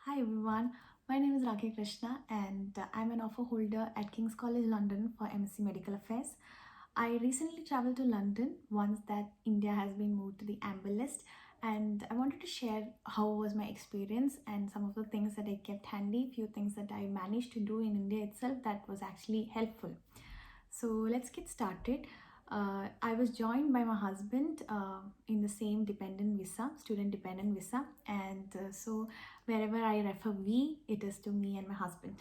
Hi everyone, my name is Rakhi Krishna and I'm an offer holder at King's College London for MSc Medical Affairs. I recently traveled to London once that India has been moved to the Amber List, and I wanted to share how was my experience and some of the things that I kept handy, few things that I managed to do in India itself that was actually helpful. So let's get started. I was joined by my husband in the same dependent visa, student dependent visa, and so wherever I refer we, it is to me and my husband.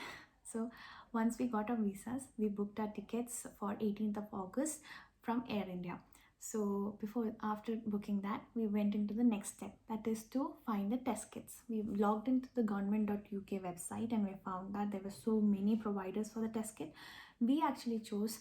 So once we got our visas, we booked our tickets for 18th of August from Air India. So after booking that, we went into the next step, that is to find the test kits. We logged into the government.uk website and we found that there were so many providers for the test kit. We actually chose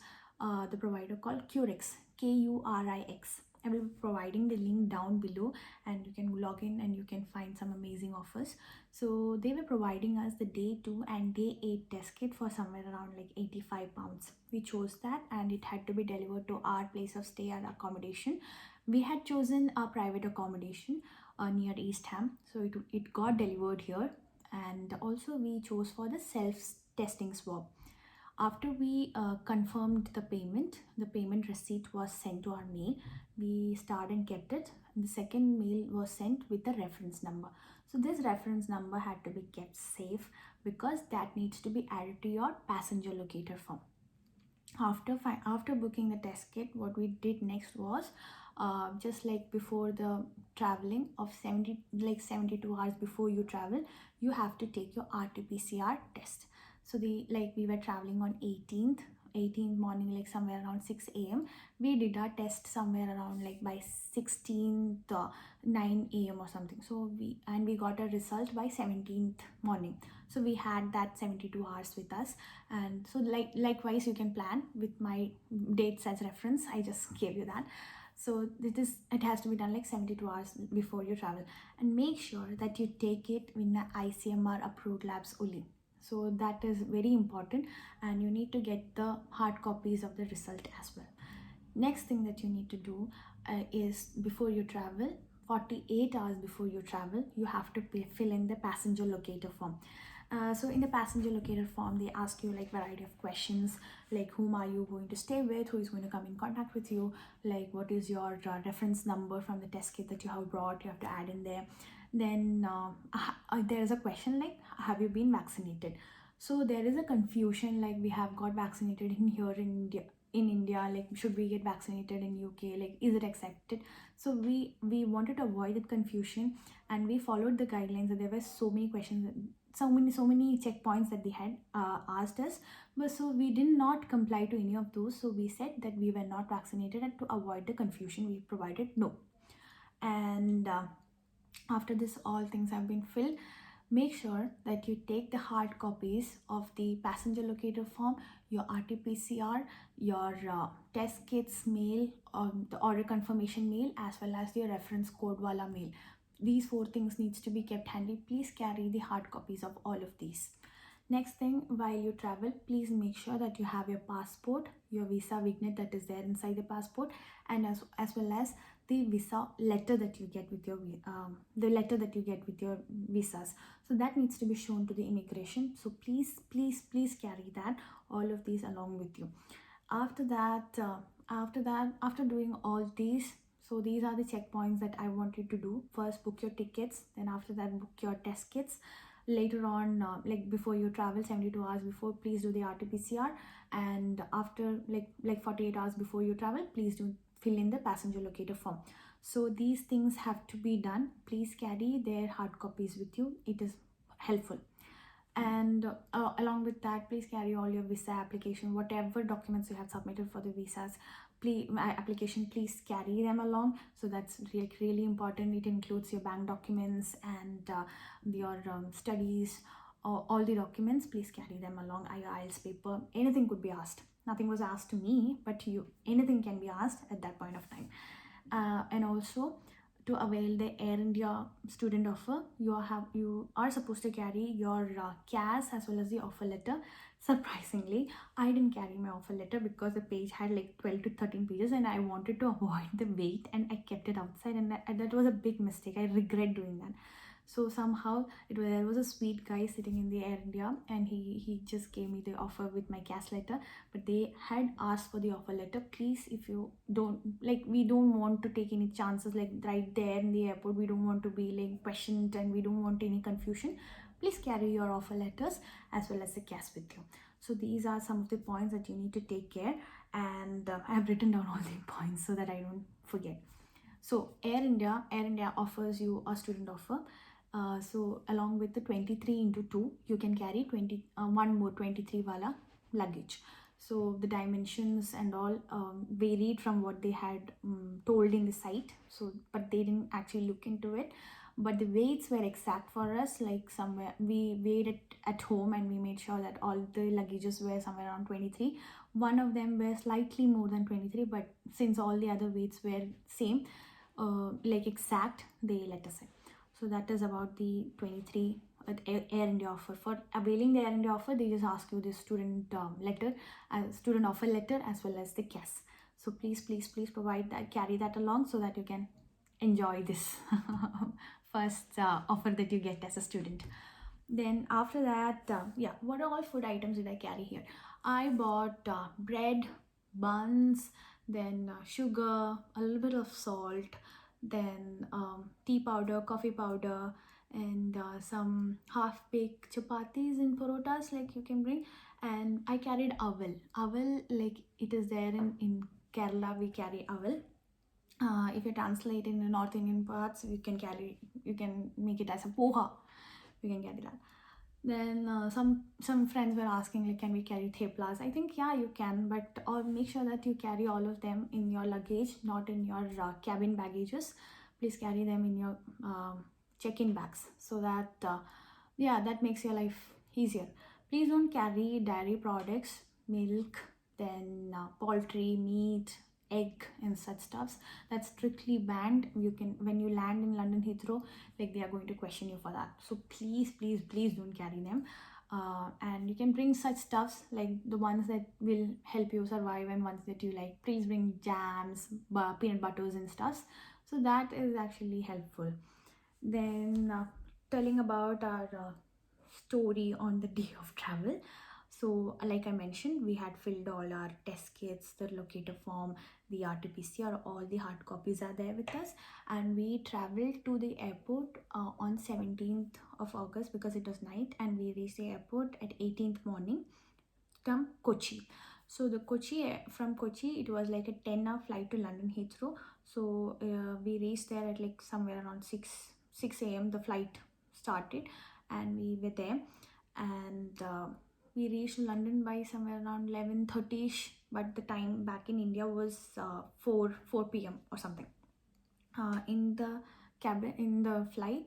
the provider called Kurix, Kurix. I will be providing the link down below and you can log in and you can find some amazing offers. So they were providing us the day 2 and day 8 test kit for somewhere around like £85. We chose that and it had to be delivered to our place of stay and accommodation. We had chosen a private accommodation near East Ham, so it got delivered here. And also we chose for the self testing swab. After we confirmed the payment receipt was sent to our mail. We started and kept it. The second mail was sent with the reference number. So this reference number had to be kept safe because that needs to be added to your passenger locator form. After booking the test kit, what we did next was just like before the traveling of 72 hours before you travel, you have to take your RT-PCR test. So we were traveling on 18th morning, like somewhere around 6 a.m. We did our test somewhere around like by 16th 9 a.m. or something. So we got a result by 17th morning. So we had that 72 hours with us, and so likewise you can plan with my dates as reference. I just gave you that. So it has to be done like 72 hours before you travel, and make sure that you take it in the ICMR approved labs only. So that is very important, and you need to get the hard copies of the result as well. Next thing that you need to do is before you travel, 48 hours before you travel, you have to fill in the passenger locator form. So in the passenger locator form, they ask you like variety of questions, like whom are you going to stay with, who is going to come in contact with you, like what is your reference number from the test kit that you have brought, you have to add in there. Then there is a question like, have you been vaccinated? So there is a confusion, like we have got vaccinated in here in India, like should we get vaccinated in UK, like is it accepted? So we wanted to avoid that confusion, and we followed the guidelines. And there were so many questions, so many checkpoints that they had asked us, but so we did not comply to any of those. So we said that we were not vaccinated, and to avoid the confusion we provided no. And after this all things have been filled, make sure that you take the hard copies of the passenger locator form, your RT-PCR, your test kits mail, the order confirmation mail, as well as your reference code wala mail. These four things needs to be kept handy. Please carry the hard copies of all of these. Next thing, while you travel, please make sure that you have your passport, your visa vignette that is there inside the passport, and as well as the visa letter that you get with your visas. So that needs to be shown to the immigration. So please carry that, all of these along with you. After that, after doing all these, so these are the checkpoints that I want you to do. First, book your tickets. Then after that, book your test kits. Later on, like before you travel, 72 hours before, please do the RT-PCR. And after like 48 hours before you travel, please do fill in the passenger locator form. So these things have to be done. Please carry their hard copies with you. It is helpful. And along with that, please carry all your visa application, whatever documents you have submitted for the visas application, please carry them along. So that's really important. It includes your bank documents and your studies, all the documents. Please carry them along. IELTS paper, anything could be asked. Nothing was asked to me, but anything can be asked at that point of time. And also, to avail the Air India student offer, you are supposed to carry your CAS as well as the offer letter. Surprisingly, I didn't carry my offer letter because the page had like 12 to 13 pages, and I wanted to avoid the weight, and I kept it outside, and that was a big mistake. I regret doing that. So somehow there was a sweet guy sitting in the Air India, and he just gave me the offer with my CAS letter. But they had asked for the offer letter. Please, if you don't like, we don't want to take any chances like right there in the airport. We don't want to be like questioned, and we don't want any confusion. Please carry your offer letters as well as the CAS with you. So these are some of the points that you need to take care, and I have written down all the points so that I don't forget. So Air India offers you a student offer. So along with the 23 into 2, you can carry one more 23 wala luggage. So the dimensions and all varied from what they had told in the site. So but they didn't actually look into it. But the weights were exact for us. Like somewhere we weighed it at home, and we made sure that all the luggages were somewhere around 23. One of them were slightly more than 23, but since all the other weights were same, like exact, they let us in. So that is about the 23 Air India offer. For availing the Air India offer, they just ask you the student letter, student offer letter, as well as the CAS. So please provide that, carry that along, so that you can enjoy this first offer that you get as a student. Then after that, yeah, what all food items did I carry here? I bought bread, buns, then sugar, a little bit of salt, then tea powder, coffee powder, and some half-baked chapatis and parotas like you can bring. And I carried aval. Aval, like it is there in Kerala, we carry aval. If you translate in the North Indian parts, you can make it as a poha. You can carry that. Then some friends were asking like, can we carry theplas? I think yeah, you can, but make sure that you carry all of them in your luggage, not in your cabin baggages. Please carry them in your check-in bags, so that yeah, that makes your life easier. Please don't carry dairy products, milk, then poultry, meat, egg, and such stuffs. That's strictly banned. You can, when you land in London Heathrow, like they are going to question you for that. So please don't carry them. And you can bring such stuffs like the ones that will help you survive, and ones that you like. Please bring jams, peanut butters, and stuffs. So that is actually helpful. Then telling about our story on the day of travel. So like I mentioned, we had filled all our test kits, the locator form, the RT-PCR, all the hard copies are there with us, and we traveled to the airport on 17th of August because it was night, and we reached the airport at 18th morning from Kochi. So the from Kochi, it was like a 10-hour flight to London Heathrow. So we reached there at like somewhere around 6 a.m. The flight started, and we were there, and we reached London by somewhere around 11:30ish. But the time back in India was 4 p.m. or something. In the cabin, in the flight,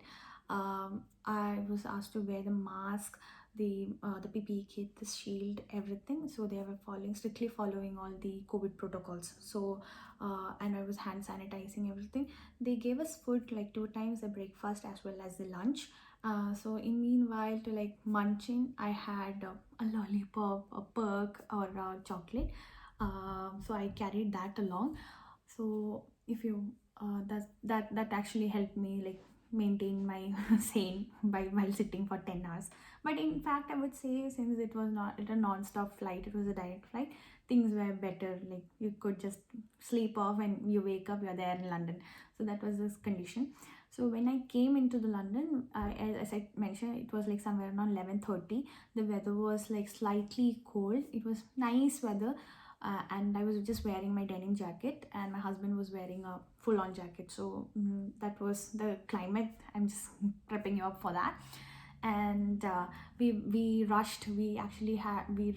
I was asked to wear the mask, the PPE kit, the shield, everything. So they were strictly following all the COVID protocols. So and I was hand sanitizing everything. They gave us food like 2 times, the breakfast as well as the lunch. So in meanwhile, to like munching, I had a lollipop, a perk, or a chocolate. So I carried that along. So if you that actually helped me like maintain my sane by while sitting for 10 hours. But in fact, I would say, since it was not a non-stop flight, it was a direct flight, things were better. Like you could just sleep off, and you wake up, you're there in London. So that was this condition. So when I came into the London, as I mentioned, it was like somewhere around 11:30. The weather was like slightly cold. It was nice weather, and I was just wearing my denim jacket, and my husband was wearing a full-on jacket. So that was the climate. I'm just prepping you up for that. And we rushed. We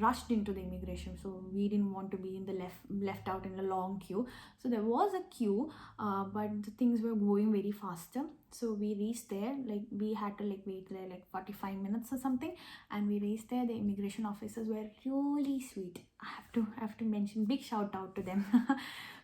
rushed into the immigration, so we didn't want to be in the left out in a long queue. So there was a queue, but the things were going very faster. So we reached there, like we had to like wait there like 45 minutes or something, and we reached there. The immigration officers were really sweet. I have to mention, big shout out to them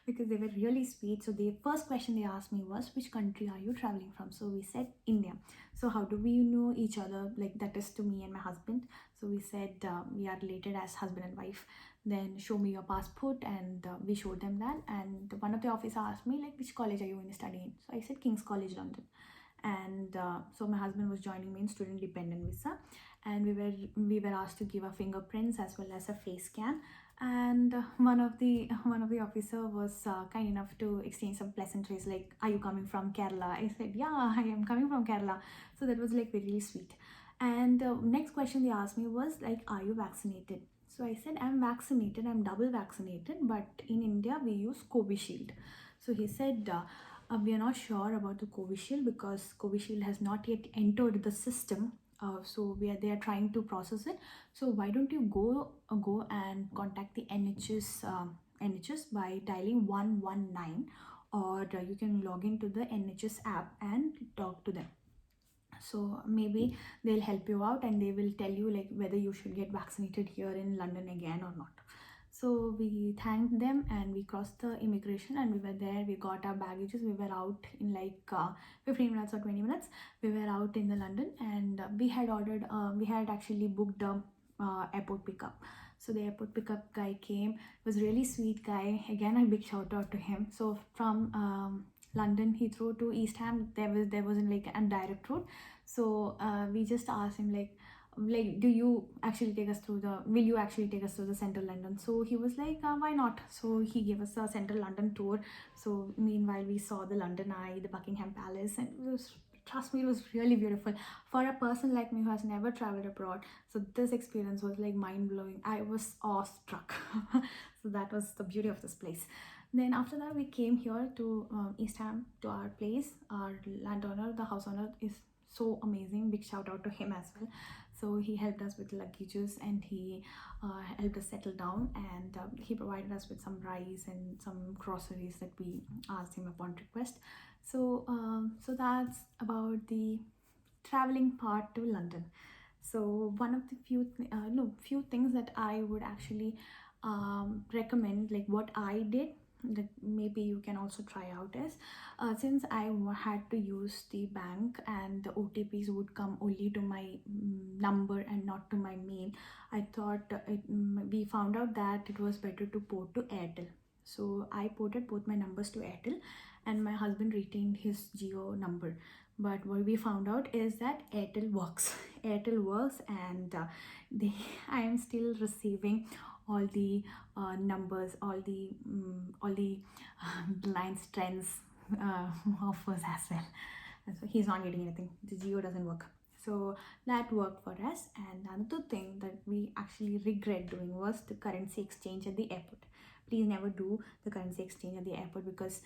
because they were really sweet. So the first question they asked me was, which country are you traveling from? So we said India. So how do we know each other? Like that is to me and my husband. So we said we are related as husband and wife. Then show me your passport, and we showed them that. And one of the officers asked me like, which college are you going to study in? So I said King's College London. and so my husband was joining me in student dependent visa, and we were asked to give our fingerprints as well as a face scan. And one of the officer was kind enough to exchange some pleasantries like, "Are you coming from Kerala?" I said, "Yeah, I am coming from Kerala." So that was like really sweet. And next question they asked me was like, "Are you vaccinated?" So I said, "I'm vaccinated, I'm double vaccinated, but in India we use Covishield." So he said, "We are not sure about the Covishield because Covishield has not yet entered the system. So they are trying to process it. So why don't you go and contact the NHS by dialing 119, or you can log into the NHS app and talk to them. So maybe they'll help you out and they will tell you like whether you should get vaccinated here in London again or not." So we thanked them and we crossed the immigration and we were there. We got our baggages. We were out in like 15 minutes or 20 minutes. We were out in the London, and we had actually booked a airport pickup. So the airport pickup guy came. Was really sweet guy. Again, a big shout out to him. So from London Heathrow to East Ham, there wasn't like a direct route. So we just asked him like, "Do you actually take us through the will you actually take us through the central London?" So he was like, "Why not?" So he gave us a central London tour. So meanwhile we saw the London Eye, the Buckingham Palace, and it was, trust me, it was really beautiful for a person like me who has never traveled abroad. So this experience was like mind-blowing. I was awestruck. So that was the beauty of this place. Then after that we came here to East Ham, to our place. Our landowner, the house owner, is so amazing. Big shout out to him as well. So he helped us with luggages, and he helped us settle down, and he provided us with some rice and some groceries that we asked him upon request. So that's about the traveling part to London. So one of the few things that I would actually recommend, like what I did, that maybe you can also try out, is since had to use the bank and the OTPs would come only to my number and not to my mail. I thought we found out that it was better to port to Airtel. So I ported both my numbers to Airtel, and my husband retained his Geo number. But what we found out is that Airtel works. Airtel works, and they I am still receiving all the numbers, all the lines, trends, offers as well. And so he's not getting anything. The Geo doesn't work. So that worked for us. And another thing that we actually regret doing was the currency exchange at the airport. Please never do the currency exchange at the airport because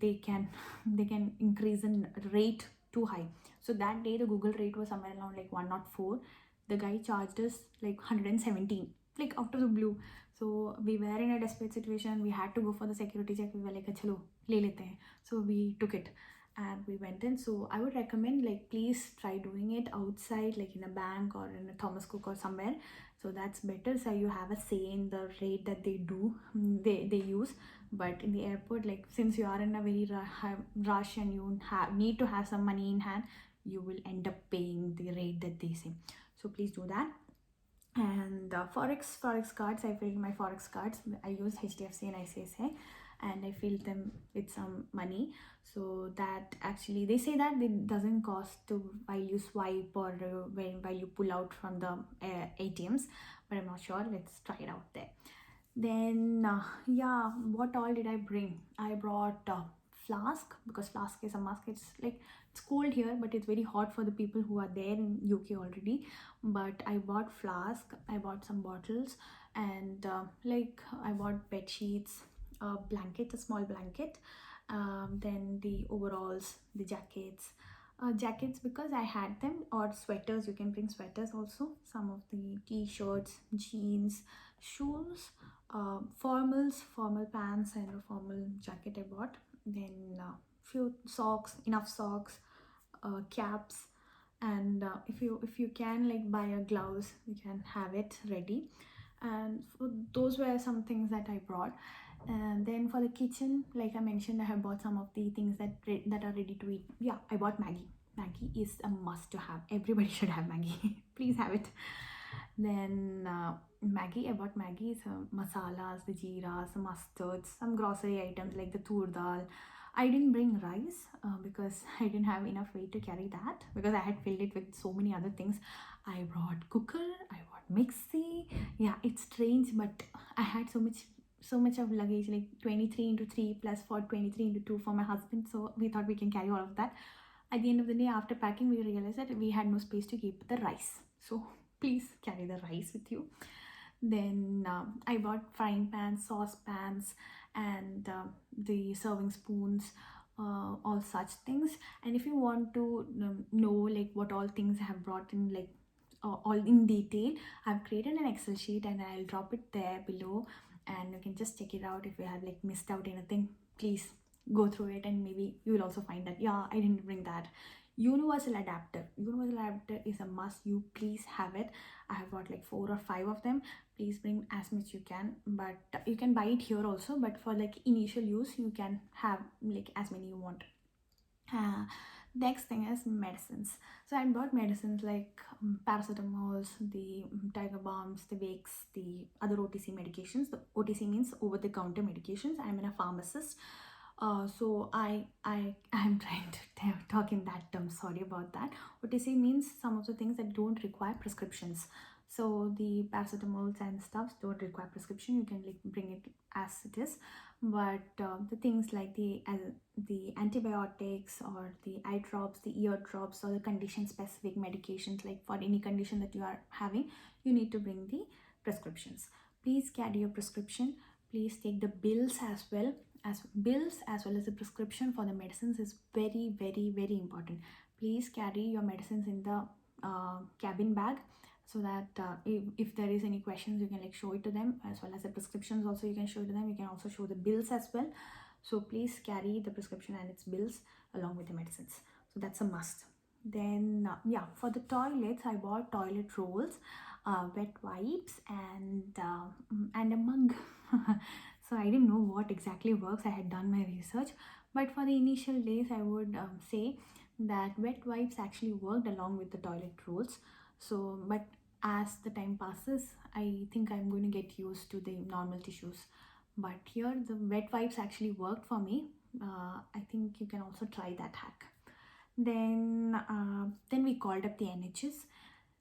they can they can increase the rate too high. So that day the Google rate was somewhere around like 104. The guy charged us like 117, like out of the blue. So we were in a desperate situation. We had to go for the security check. We were like, "Chalo, le lete hain." So we took it and we went in. So I would recommend, like, please try doing it outside, like in a bank or in a Thomas Cook or somewhere. So that's better. So you have a say in the rate that they use. But in the airport, like, since you are in a very rush and you need to have some money in hand, you will end up paying the rate that they say. So please do that. And forex cards, I filled my forex cards. I use HDFC and ICICI, and I filled them with some money. So that actually, they say that it doesn't cost to while you swipe or while you pull out from the ATMs, but I'm not sure. Let's try it out there. Then yeah, what all did I bring? I brought flask, because flask is a must. It's like, it's cold here, but it's very hot for the people who are there in UK already. But I bought flask, I bought some bottles, and like I bought bed sheets, a blanket, a small blanket, then the overalls, the jackets because I had them, or sweaters. You can bring sweaters also. Some of the t-shirts, jeans, shoes, formal pants, and a formal jacket I bought. Then few socks, enough socks, caps, and if you can, like, buy a gloves, you can have it ready. And those were some things that I brought. And then for the kitchen, like I mentioned, I have bought some of the things that are ready to eat. Yeah, I bought Maggie. Maggie is a must to have. Everybody should have Maggie. Please have it. Then Maggie, I bought Maggie, some masalas, the jeeras, some mustards, some grocery items like the tur dal. I didn't bring rice because I didn't have enough weight to carry that, because I had filled it with so many other things. I brought cooker, I brought mixie. Yeah, it's strange, but I had so much of luggage, like 23 into 3 plus for 23 into 2 for my husband. So we thought we can carry all of that. At the end of the day, after packing, we realized that we had no space to keep the rice. So please carry the rice with you. Then I bought frying pans, saucepans, and the serving spoons, all such things. And if you want to know like what all things I have brought in, like all in detail, I've created an Excel sheet and I'll drop it there below, and you can just check it out. If you have like missed out anything, please go through it, and maybe you will also find that yeah, I didn't bring that. Universal adapter is a must. You please have it. I have got like 4 or 5 of them. Please bring as much you can, but you can buy it here also, but for like initial use you can have like as many you want. uh, Next thing is medicines. So I bought medicines like paracetamols, the tiger balms, the Vicks, the other OTC medications. The OTC means over the counter medications. I'm in a pharmacist. So I'm trying to talk in that term. Sorry about that. OTC means some of the things that don't require prescriptions. So the paracetamols and stuff don't require prescription. You can like bring it as it is. But the things like the antibiotics or the eye drops, the ear drops, or the condition specific medications, like for any condition that you are having, you need to bring the prescriptions. Please carry your prescription. Please take the bills as well. As bills as well as the prescription for the medicines is very very very important. Please carry your medicines in the cabin bag, so that if there is any questions, you can like show it to them, as well as the prescriptions also you can show to them. You can also show the bills as well. So please carry the prescription and its bills along with the medicines. So that's a must. Then yeah, for the toilets I bought toilet rolls, wet wipes, and a mug. So I didn't know what exactly works. I had done my research, but for the initial days I would say that wet wipes actually worked along with the toilet rolls. So but as the time passes, I think I'm going to get used to the normal tissues. But here the wet wipes actually worked for me. I think you can also try that hack. Then we called up the NHS.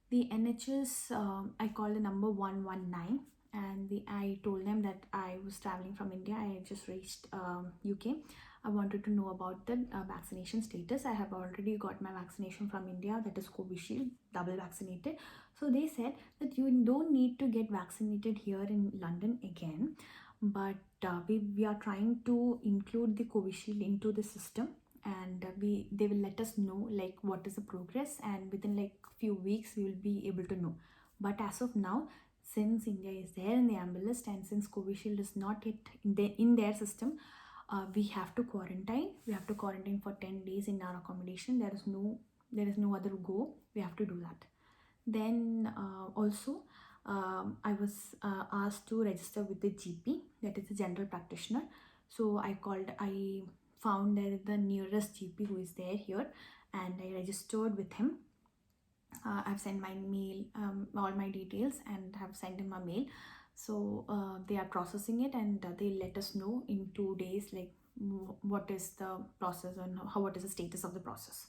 The NHS, I called the number 119, and I told them that I was traveling from India. I had just reached UK. I wanted to know about the vaccination status. I have already got my vaccination from India, that is Covishield, double vaccinated. So they said that you don't need to get vaccinated here in London again, but we are trying to include the Covishield into the system, and they will let us know like what is the progress, and within like few weeks we will be able to know. But as of now, since India is there in the amber list, and since Covishield is not yet in their system, we have to quarantine. We have to quarantine for 10 days in our accommodation. There is no other go. We have to do that. Then also I was asked to register with the GP, that is the general practitioner. So I found that the nearest GP who is there here, and I registered with him. I've sent my mail, all my details, and have sent him a mail. So they are processing it, and they let us know in 2 days like what is the process and what is the status of the process.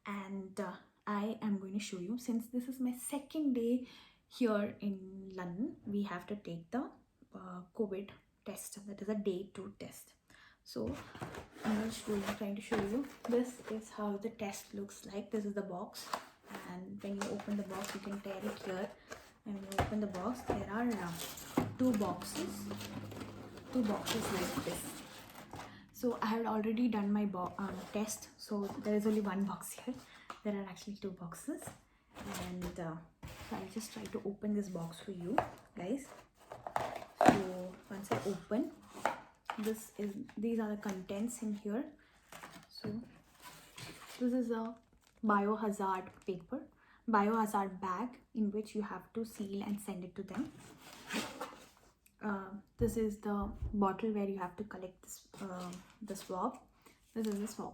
And I am going to show you, since this is my second day here in London, we have to take the COVID test, that is a day 2 test. So I'm trying to show you, this is how the test looks like. This is the box, and when you open the box you can tear it here, and when you open the box there are two boxes like this. So I had already done my test, so there is only one box here. There are actually two boxes, and so I'll just try to open this box for you guys. So once I open, these are the contents in here. So this is a biohazard bag in which you have to seal and send it to them. This is the bottle where you have to collect this the swab. This is the swab.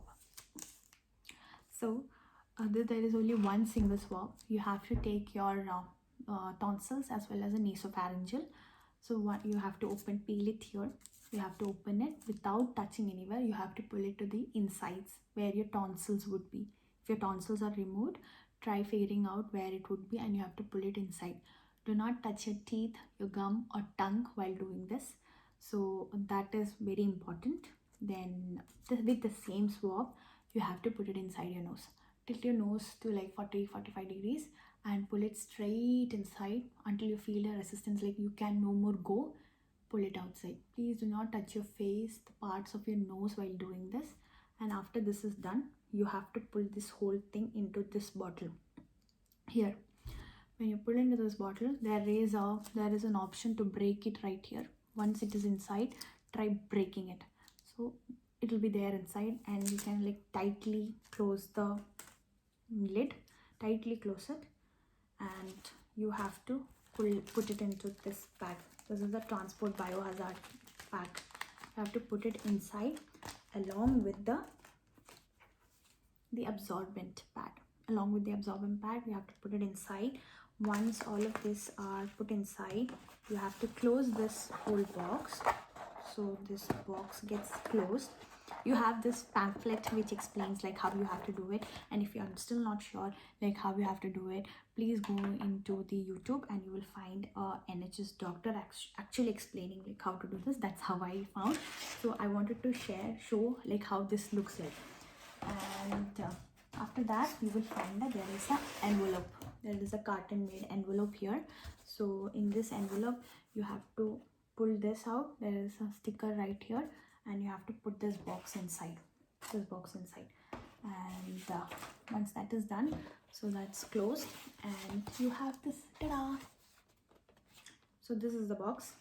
So there is only one single swab. You have to take your tonsils as well as a nasopharyngeal. So what you have to peel it here. You have to open it without touching anywhere. You have to pull it to the insides where your tonsils would be. If your tonsils are removed, try figuring out where it would be, and you have to pull it inside. Do not touch your teeth, your gum or tongue while doing this. So that is very important. Then with the same swab, you have to put it inside your nose. Tilt your nose to like 40-45 degrees and pull it straight inside until you feel a resistance, like you can no more go. Pull it outside. Please do not touch your face, the parts of your nose while doing this. And after this is done, you have to pull this whole thing into this bottle. Here, when you pull into this bottle, there is an option to break it right here. Once it is inside, try breaking it. So it will be there inside, and you can like tightly close the lid, tightly close it, and you have to put it into this bag. This is the transport biohazard bag. You have to put it inside along with the absorbent pad. Along with the absorbent pad, you have to put it inside. Once all of this are put inside, you have to close this whole box. So this box gets closed. You have this pamphlet which explains like how you have to do it, and if you are still not sure like how you have to do it, please go into the YouTube and you will find a NHS doctor actually explaining like how to do this. That's how I found. So I wanted to show like how this looks like. And after that, you will find that there is an envelope. There is a carton made envelope here. So in this envelope, you have to pull this out. There is a sticker right here, and you have to put this box inside. And once that is done, so that's closed, and you have this. Ta-da! So this is the box,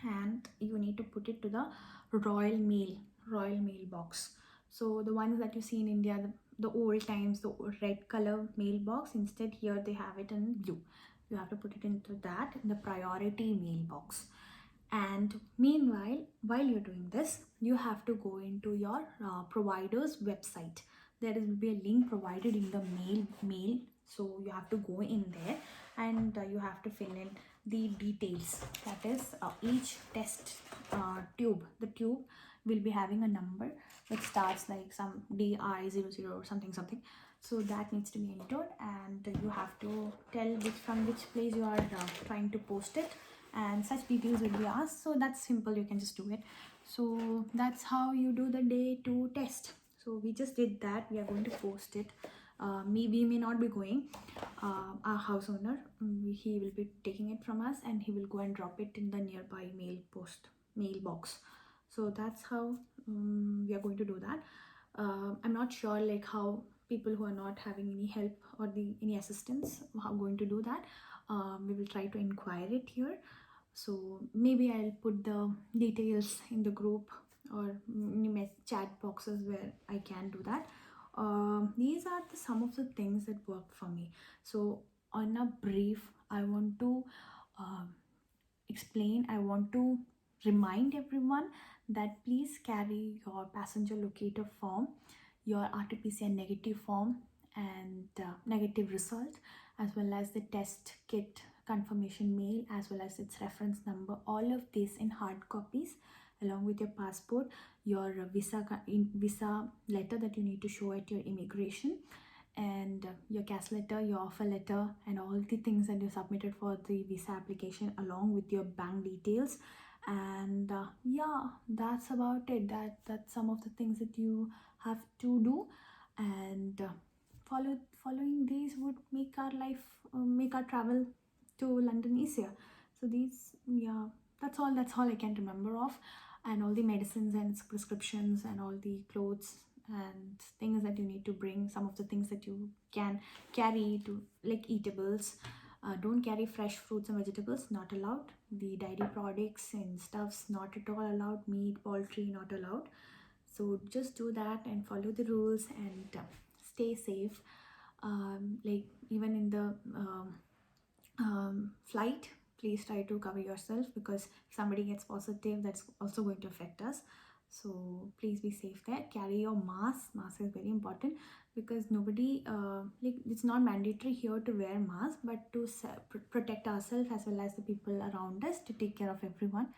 and you need to put it to the Royal Mail box. So the ones that you see in India, the old times, the red color mailbox, instead here they have it in blue. You have to put it into that, in the priority mailbox. And meanwhile, while you're doing this, you have to go into your provider's website. There will be a link provided in the mail. So you have to go in there, and you have to fill in the details. That is each test tube. The tube will be having a number which starts like some DI00 or something. So that needs to be entered, and you have to tell from which place you are trying to post it, and such details will be asked. So that's simple, you can just do it. So that's how you do the day 2 test. So we just did that. We are going to post it. We may not be going. Our house owner, he will be taking it from us, and he will go and drop it in the nearby mailbox. So that's how we are going to do that. I'm not sure like how people who are not having any help or any assistance are going to do that. We will try to inquire it here. So maybe I'll put the details in the group or chat boxes where I can do that. These are some of the things that worked for me. So on a brief, I want to I want to remind everyone that please carry your passenger locator form, your RT-PCR negative form, and negative result, as well as the test kit confirmation mail, as well as its reference number. All of this in hard copies, along with your passport, your visa letter that you need to show at your immigration, and your CAS letter, your offer letter, and all the things that you submitted for the visa application, along with your bank details. And yeah, that's about it. That's some of the things that you have to do, and following these would make our travel to London easier. So that's all I can remember of. And all the medicines and prescriptions and all the clothes and things that you need to bring, some of the things that you can carry to like eatables. Don't carry fresh fruits and vegetables, not allowed. The dairy products and stuffs, not at all allowed. Meat, poultry, not allowed. So just do that and follow the rules, and stay safe. Like even in the flight, please try to cover yourself, because if somebody gets positive, that's also going to affect us. So please be safe there. Carry your mask is very important, because nobody like, it's not mandatory here to wear mask, but to protect ourselves as well as the people around us, to take care of everyone.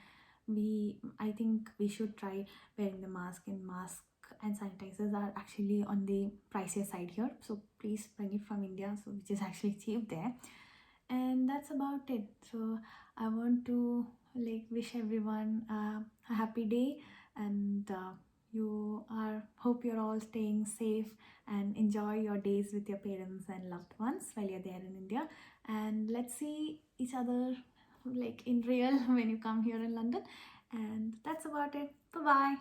I think we should try wearing the mask, and mask and sanitizers are actually on the pricier side here, so please bring it from India, so which is actually cheap there. And that's about it. So I want to like wish everyone a happy day, and you are hope you're all staying safe and enjoy your days with your parents and loved ones while you're there in India. And let's see each other like in real when you come here in London. And that's about it. Bye bye.